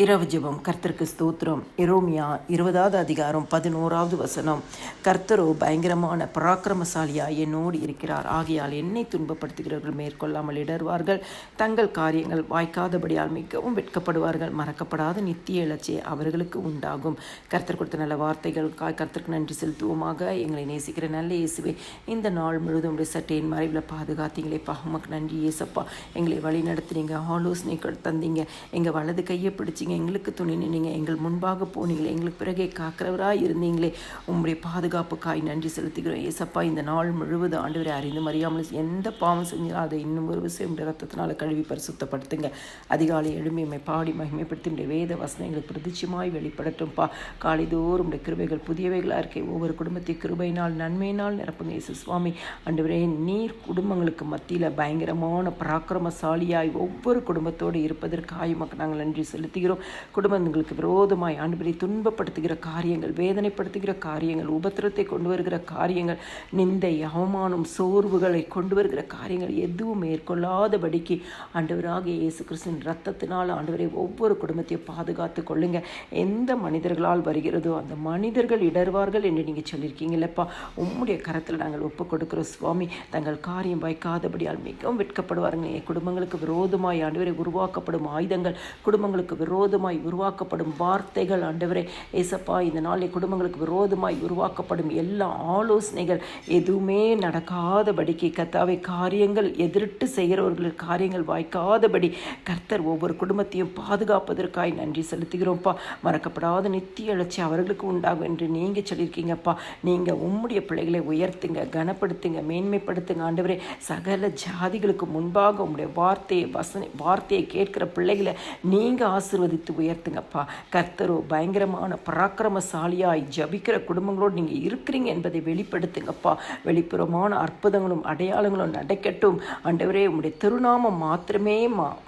இரவு ஜெபம். கர்த்தருக்கு ஸ்தோத்திரம். எரோமியா 20வது அதிகாரம் 11வது வசனம். கர்த்தரோ பயங்கரமான பராக்கிரமசாலியாய் என்னோடு இருக்கிறார். ஆகையால் என்னை துன்பப்படுத்துகிறவர்கள் மேற்கொள்ளாமல் இடர்வார்கள். தங்கள் காரியங்கள் வாய்க்காதபடியால் மிகவும் வெட்கப்படுவார்கள். மறக்கப்படாத நித்திய இலச்சே அவர்களுக்கு உண்டாகும். கர்த்தர் கொடுத்த நல்ல வார்த்தைகளுக்காக கர்த்தருக்கு நன்றி செலுத்துவோமாக. எங்களை நேசிக்கிற நல்ல இயேசுவே, இந்த நாள் முழுவதும் உடைய சட்டையின் மறைவில் பாதுகாத்தீங்களேப்பா. உமக்கு நன்றி ஏசப்பா. எங்களை வழி நடத்துனீங்க, ஆலோசனைகள் தந்தீங்க, எங்கள் வலது கையை பிடிச்சிங்க, எங்களுக்கு துணை நின்னீங்க, எங்கள் முன்பாக போனீங்களே, எங்களுக்கு பிறகே காக்கிறவராக இருந்தீங்களே. உங்களுடைய பாதுகாப்புக்காய் நன்றி செலுத்துகிறோம் ஏசப்பா. இந்த நாள் முழுவதும் ஆண்டவரை அறிந்தும் அறியாமல் எந்த பாவம் செஞ்சாலும் அதை இன்னும் ஒரு விஷயம் ரத்தத்தினால கழுவி பரிசுத்தப்படுத்துங்க. அதிகாலை எழுமையை பாடி மகிமைப்படுத்தி வேத வசனங்களுக்கு பிரதிச்சமாய் வெளிப்படட்டும்பா. காலைதோறும் கிருபைகள் புதியவைகளாக இருக்க ஒவ்வொரு குடும்பத்தை கிருபையினால் நன்மையினால் நிரப்புங்க இயேசு சுவாமி. ஆண்டவரே, நீர் குடும்பங்களுக்கு மத்தியில் பயங்கரமான பராக்கிரமசாலியாய் ஒவ்வொரு குடும்பத்தோடு இருப்பதற்காக மக்கள் நாங்கள் நன்றி செலுத்துகிறோம். குடும்பங்களுக்கு விரோதமாய் ஆண்டவரை துன்பப்படுத்துகிற காரியங்கள், வேதனைப்படுத்துகிற காரியங்கள், உபத்திரத்தை கொண்டு வருகிற காரியங்கள், நிந்தை, அவமானம், சோர்வுகளை கொண்டு வருகிற காரியங்கள் எதுவும் மேற்கொள்ளாதபடிக்கு ஆண்டவராக இயேசு கிறிஸ்துவின் ரத்தத்தினால் ஆண்டவரை ஒவ்வொரு குடும்பத்தையும் பாதுகாத்து கொள்ளுங்க. எந்த மனிதர்களால் வருகிறதோ அந்த மனிதர்கள் இடர்வார்கள் என்று நீங்கள் சொல்லியிருக்கீங்களப்பா. உம்முடைய கரத்தில் நாங்கள் ஒப்பு கொடுக்கிறோம் சுவாமி. தங்கள் காரியம் வைக்காதபடியால் மிகவும் வெட்கப்படுவாருங்க. என் குடும்பங்களுக்கு விரோதமாய் ஆண்டவரை உருவாக்கப்படும் ஆயுதங்கள், குடும்பங்களுக்கு விரோதமாய் உருவாக்கப்படும் வார்த்தைகள் ஆண்டவரே ஏசப்பா, இந்த நாளில் குடும்பங்களுக்கு விரோதமாய் உருவாக்கப்படும் எல்லா ஆலோசனைகள் எதுவுமே நடக்காதபடிக்கு கர்த்தாவே, காரியங்கள் எதிர்த்து செய்கிறவர்கள் காரியங்கள் வாய்க்காதபடி கர்த்தர் ஒவ்வொரு குடும்பத்தையும் பாதுகாப்பதற்காய் நன்றி செலுத்துகிறோம்ப்பா. மறக்கப்படாத நித்திய எழுச்சி அவர்களுக்கு உண்டாகும் என்று நீங்கள் சொல்லியிருக்கீங்கப்பா. நீங்கள் உம்முடைய பிள்ளைகளை உயர்த்துங்க, கனப்படுத்துங்க, மேன்மைப்படுத்துங்க ஆண்டவரே. சகல ஜாதிகளுக்கு முன்பாக உம்முடைய வார்த்தையை கேட்கிற பிள்ளைகளை நீங்கள் ஆசீர்வதித்து உயர்த்துங்கப்பா. கர்த்தரோ பயங்கரமான பராக்கிரமசாலியாய் ஜபிக்கிற குடும்பங்களோடு நீங்கள் இருக்கிறீங்க என்பதை வெளிப்படுத்துங்கப்பா. வெளிப்புறமான அற்புதங்களும் அடையாளங்களும் நடக்கட்டும் ஆண்டவரே. உம்முடைய திருநாமம் மாத்திரமே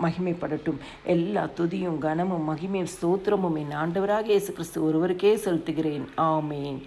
மகிமைப்படட்டும். எல்லா துதியும் கனமும் மகிமையும் ஸ்தோத்திரமும் என் ஆண்டவராக இயேசு கிறிஸ்து ஒருவருக்கே செலுத்துகிறேன். ஆமேன்.